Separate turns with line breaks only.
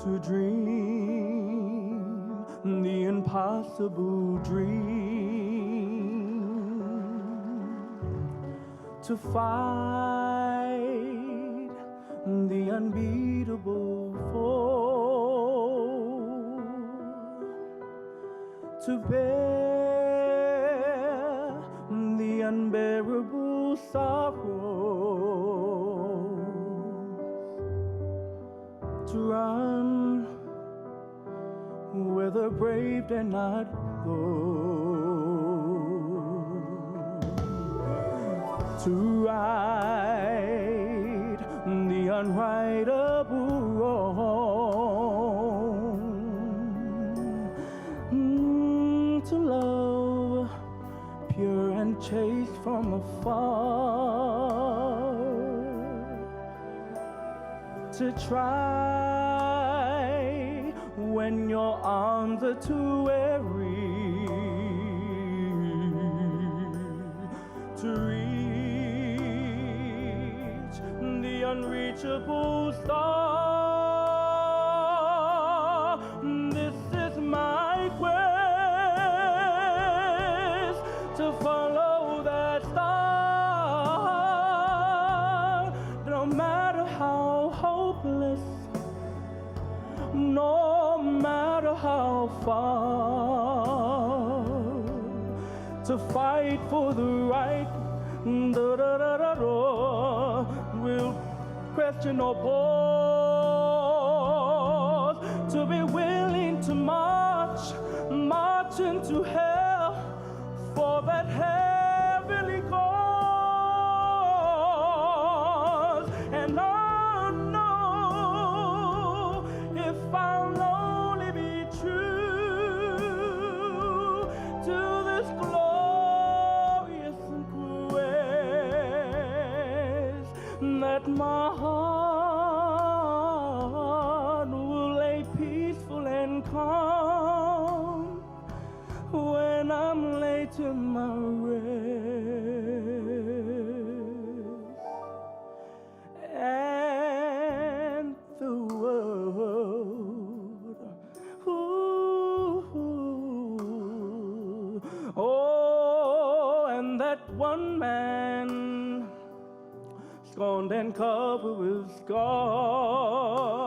to dream the impossible dream, to fight the unbeatable foe, to bear the unbearable sorrow, to run where the brave dare not go, to right the unrightable wrong, to love pure and chaste from afar, to try when your arms are too weary, to reach the unreachable star. This is my quest, to follow that star, no matter how hopeless, no matter how far, to fight for the right, will question or pause, to be willing to march into hell for that heavenly cause. And I know if I'll only be true to this glorious quest, that my heart will lay peaceful and calm when I'm laid to my rest, and the world, oh, and that one man, scorned and covered with scars,